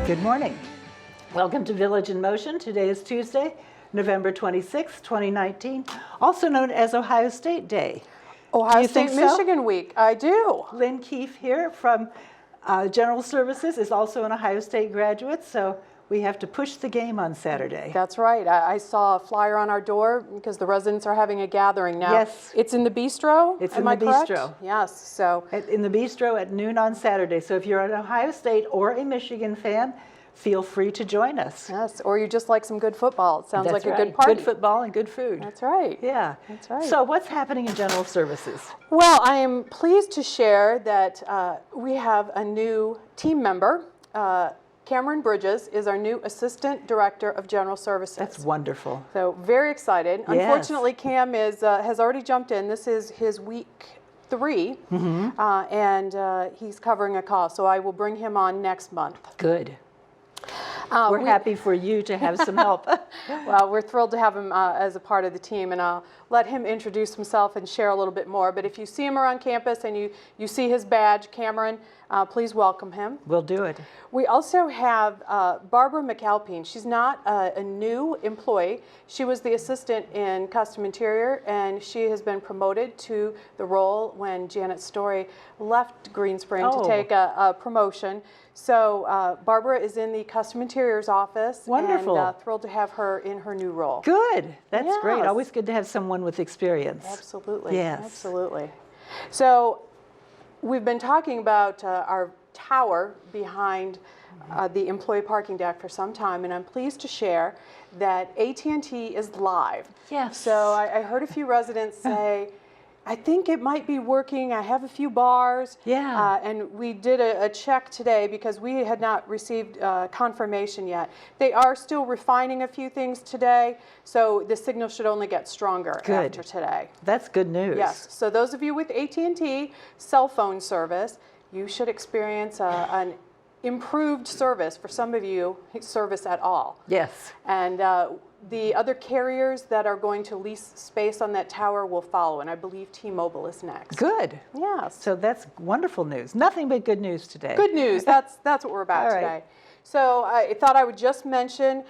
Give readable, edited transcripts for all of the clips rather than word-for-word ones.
Good morning. Welcome to Village in Motion. Today is Tuesday, November 26, 2019, also known as Ohio State Day. Ohio State Michigan Week. I do. Lynn Keefe here from General Services is also an Ohio State graduate, so we have to push the game on Saturday. That's right. I saw a flyer on our door because the residents are having a gathering now. Yes. It's in the bistro. It's Am in I the correct? bistro. Yes. So In the bistro at noon on Saturday. So if you're an Ohio State or a Michigan fan, feel free to join us. yes, or you just like some good football. It sounds That's like right. a good party. Good football and good food. That's right. Yeah. That's right. So what's happening in General Services? Well, I am pleased to share that we have a new team member. Cameron Bridges is our new Assistant Director of General Services. That's wonderful. So very excited. Yes. Unfortunately, Cam has already jumped in. This is his week 3, and he's covering a call. So I will bring him on next month. Good. We're happy for you to have some help. Well, we're thrilled to have him as a part of the team, and I'll let him introduce himself and share a little bit more. But if you see him around campus and you see his badge, Cameron, please welcome him. We'll do it. We also have Barbara McAlpine. She's not a new employee. She was the assistant in Custom Interior, and she has been promoted to the role when Janet Story left Greenspring to take a promotion. So Barbara is in the Custom Interiors office. Wonderful. And thrilled to have her in her new role. Good. That's great. Yes. Always good to have someone with experience. Absolutely. Yes. Absolutely. So we've been talking about our tower behind the employee parking deck for some time, and I'm pleased to share that AT&T is live. Yes. So I heard a few residents say, I think it might be working. I have a few bars. Yeah. And we did a check today because we had not received confirmation yet. They are still refining a few things today, so the signal should only get stronger after today. That's good news. Yes. So those of you with AT&T cell phone service, you should experience an improved service. For some of you, service at all. Yes. And the other carriers that are going to lease space on that tower will follow, and I believe T-Mobile is next. Good. Yes. So that's wonderful news. Nothing but good news today. Good news. That's what we're about All right. today. So I thought I would just mention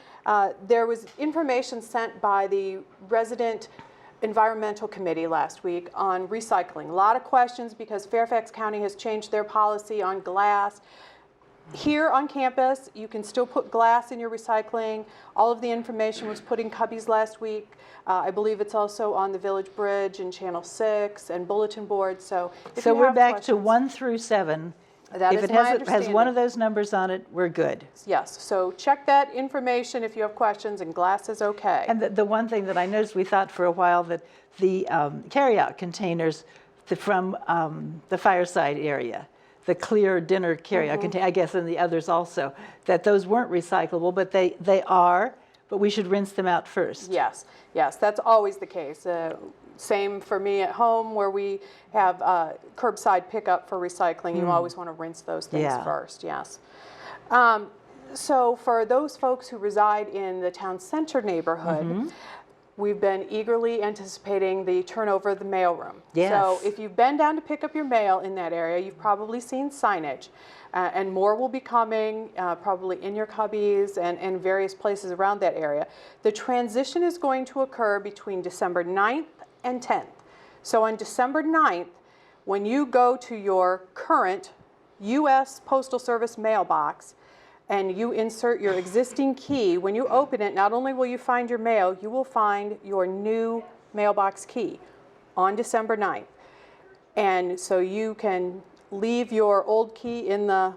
there was information sent by the Resident Environmental Committee last week on recycling. A lot of questions because Fairfax County has changed their policy on glass. Here on campus, you can still put glass in your recycling. All of the information was put in cubbies last week. I believe it's also on the Village Bridge and Channel 6 and bulletin board. So we're back to 1 through 7. That if is it my has one of those numbers on it, we're good. Yes. So check that information if you have questions, and glass is okay. And the one thing that I noticed, we thought for a while that the carryout containers from the fireside area, the clear dinner carryout container, I guess, and the others also, that those weren't recyclable, but they are, but we should rinse them out first. Yes, yes, that's always the case. Same for me at home where we have curbside pickup for recycling. You always want to rinse those things first, yes. So for those folks who reside in the town center neighborhood, we've been eagerly anticipating the turnover of the mailroom. Yes. So if you've been down to pick up your mail in that area, you've probably seen signage. And more will be coming, probably in your cubbies and various places around that area. The transition is going to occur between December 9th and 10th. So on December 9th, when you go to your current U.S. Postal Service mailbox, and you insert your existing key, when you open it, not only will you find your mail, you will find your new mailbox key on December 9th. And so you can leave your old key in the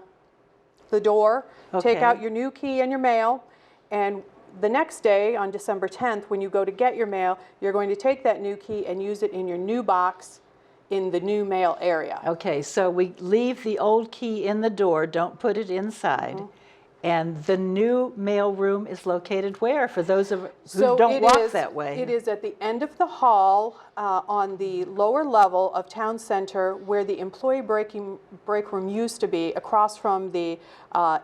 door, take out your new key and your mail, and the next day, on December 10th, when you go to get your mail, you're going to take that new key and use it in your new box in the new mail area. Okay, so we leave the old key in the door, don't put it inside. And the new mail room is located where, for those who don't walk that way? It is at the end of the hall on the lower level of Town Center where the employee break room used to be, across from the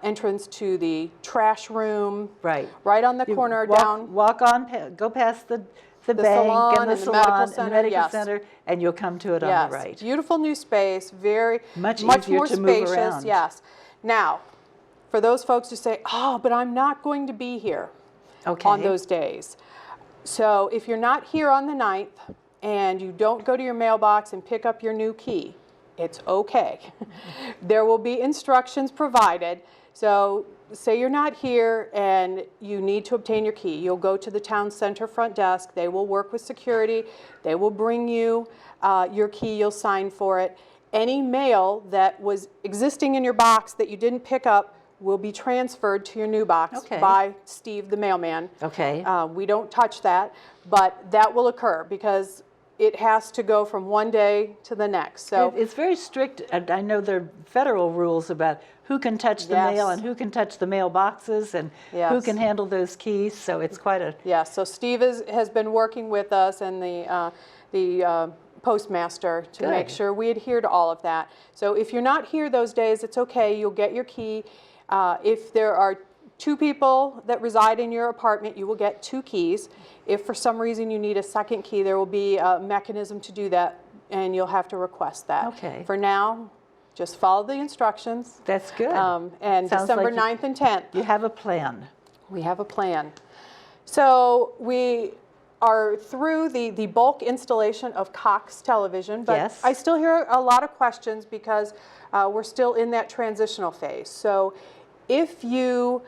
entrance to the trash room. Right. Right on the corner down. Walk on, go past the bank salon and the salon and the medical center, and you'll come to it on the right. Beautiful new space, very much more easier to spacious. move around. Yes. Now, for those folks who say, oh, but I'm not going to be here on those days. So if you're not here on the 9th and you don't go to your mailbox and pick up your new key, it's okay. There will be instructions provided. So say you're not here and you need to obtain your key. You'll go to the town center front desk. They will work with security. They will bring you your key. You'll sign for it. Any mail that was existing in your box that you didn't pick up will be transferred to your new box by Steve, the mailman. We don't touch that, but that will occur because it has to go from one day to the next. So it's very strict. I know there are federal rules about who can touch the mail and who can touch the mailboxes and who can handle those keys. So it's quite a so Steve has been working with us and the postmaster to make sure we adhere to all of that. So if you're not here those days, it's okay. You'll get your key. If there are 2 people that reside in your apartment, you will get 2 keys. If for some reason you need a second key, there will be a mechanism to do that, and you'll have to request that. For now, just follow the instructions. That's good. And Sounds December like 9th and 10th. You have a plan. We have a plan. So we are through the bulk installation of Cox television, but I still hear a lot of questions because we're still in that transitional phase. So if you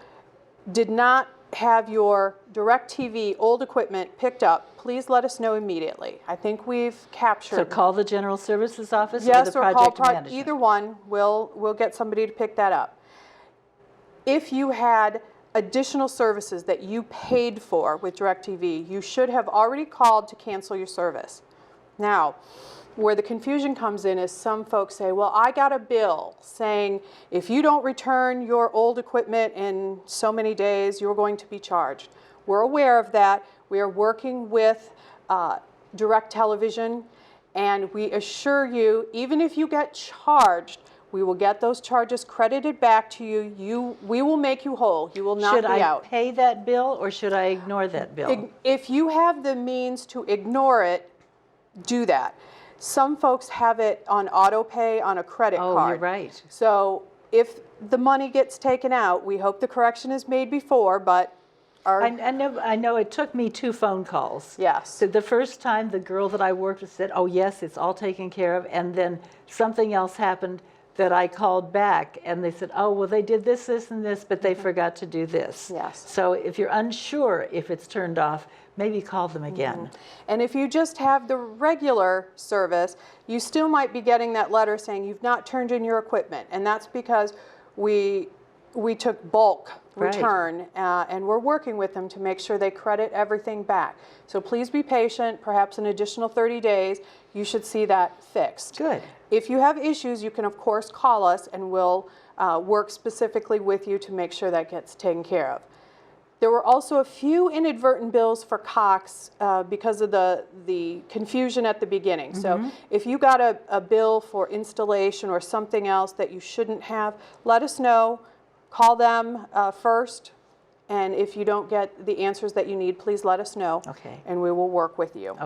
did not have your DirecTV old equipment picked up, please let us know immediately. I think we've captured. So call the General Services Office or the or project call management? either one. We'll get somebody to pick that up. If you had additional services that you paid for with DirecTV, you should have already called to cancel your service. Now, where the confusion comes in is some folks say, well, I got a bill saying if you don't return your old equipment in so many days, you're going to be charged. We're aware of that. We are working with Direct Television, and we assure you, even if you get charged, we will get those charges credited back to you. We will make you whole. You will not be out. Should I pay that bill or should I ignore that bill? If you have the means to ignore it, do that. Some folks have it on auto pay on a credit card. Oh, you're right. So if the money gets taken out, we hope the correction is made before, but I know it took me 2 phone calls. So the first time the girl that I worked with said, oh yes, it's all taken care of, and then something else happened that I called back and they said, oh, well, they did this, this, and this, but they forgot to do this. So if you're unsure if it's turned off, maybe call them again. And if you just have the regular service, you still might be getting that letter saying you've not turned in your equipment. And that's because we took bulk return and we're working with them to make sure they credit everything back. So please be patient, perhaps an additional 30 days, you should see that fixed. Good. If you have issues, you can of course call us and we'll work specifically with you to make sure that gets taken care of. There were also a few inadvertent bills for Cox because of the confusion at the beginning. So if you got a bill for installation or something else that you shouldn't have, let us know. Call them first. And if you don't get the answers that you need, please let us know. And we will work with you.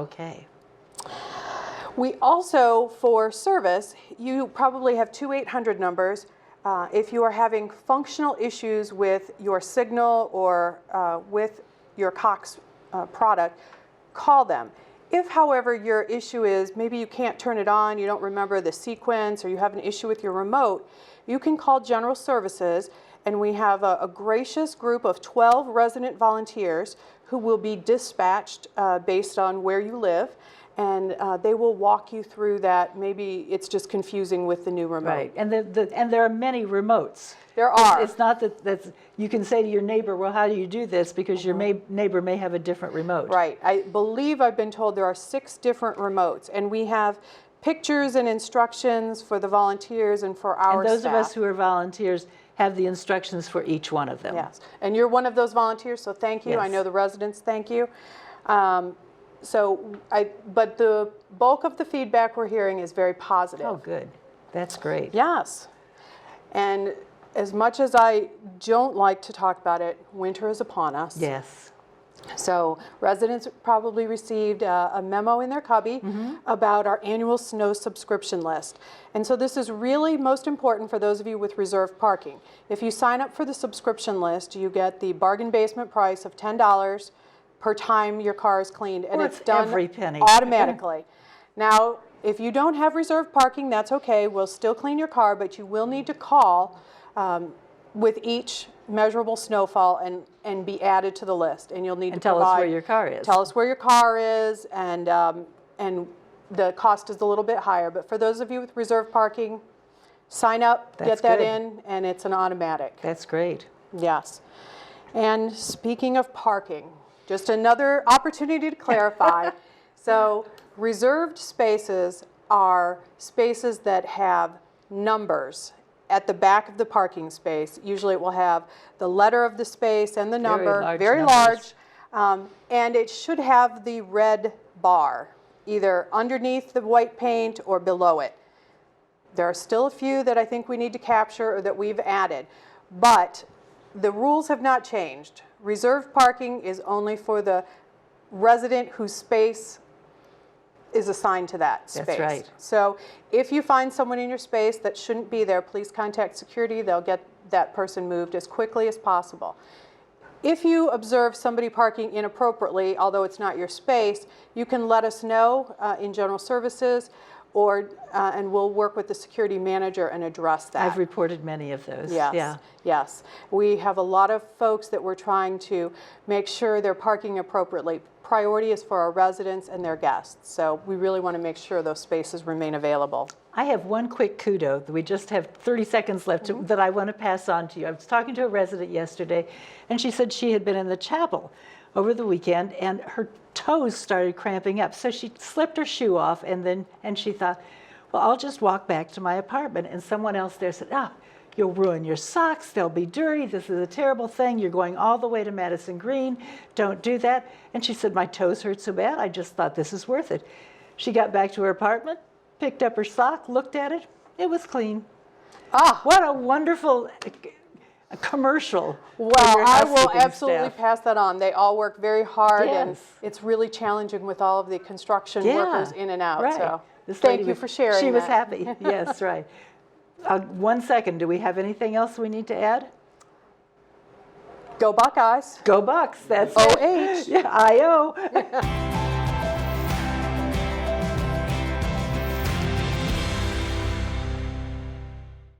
We also, for service, you probably have 2 800 numbers. If you are having functional issues with your signal or with your Cox product, call them. If, however, your issue is maybe you can't turn it on, you don't remember the sequence, or you have an issue with your remote, you can call General Services, and we have a gracious group of 12 resident volunteers who will be dispatched based on where you live. And they will walk you through that.Maybe it's just confusing with the new remote. And there are many remotes. There are. It's not that you can say to your neighbor, well, how do you do this? Because your neighbor may have a different remote. I believe I've been told there are 6 different remotes. And we have pictures and instructions for the volunteers and for our staff. And those of us who are volunteers have the instructions for each one of them. Yes. And you're one of those volunteers, so thank you. I know the residents thank you. But the bulk of the feedback we're hearing is very positive. Oh, good. That's great. Yes. And as much as I don't like to talk about it, winter is upon us. Yes. So residents probably received a memo in their cubby about our annual snow subscription list. And so this is really most important for those of you with reserved parking. If you sign up for the subscription list, you get the bargain basement price of $10 per time your car is cleaned, and it's done every penny. automatically. Now, if you don't have reserved parking, that's okay. We'll still clean your car, but you will need to call with each measurable snowfall and be added to the list. And you'll need to tell us where your car is. Tell us where your car is, and the cost is a little bit higher. But for those of you with reserved parking, sign up, That's get that good. in, and it's an automatic. That's great. Yes. And speaking of parking, just another opportunity to clarify. So reserved spaces are spaces that have numbers at the back of the parking space. Usually it will have the letter of the space and the number, very large, and it should have the red bar, either underneath the white paint or below it. There are still a few that I think we need to capture or that we've added, but the rules have not changed. Reserved parking is only for the resident whose space is assigned to that space. That's right. So if you find someone in your space that shouldn't be there, please contact security. They'll get that person moved as quickly as possible. If you observe somebody parking inappropriately, although it's not your space, you can let us know in general services, and we'll work with the security manager and address that. I've reported many of those. Yes, Yeah. yes. We have a lot of folks that we're trying to make sure they're parking appropriately. Priority is for our residents and their guests, so we really want to make sure those spaces remain available. I have one quick kudo. We just have 30 seconds left that I want to pass on to you. I was talking to a resident yesterday, and she said she had been in the chapel over the weekend, and her toes started cramping up. So she slipped her shoe off, and she thought, well, I'll just walk back to my apartment. And someone else there said, you'll ruin your socks. They'll be dirty. This is a terrible thing. You're going all the way to Madison Green. Don't do that. And she said, my toes hurt so bad. I just thought this is worth it. She got back to her apartment, picked up her sock, looked at it. It was clean. What a wonderful commercial. Well, for your I will housekeeping absolutely staff. pass that on. They all work very hard, and Yes. it's really challenging with all of the construction Yeah, workers in and out. right. So This thank lady you for sharing She was that. happy. Yes, right. 1 second. Do we have anything else we need to add? Go Buckeyes. Go Bucks. That's OH. it. Yeah, I-O.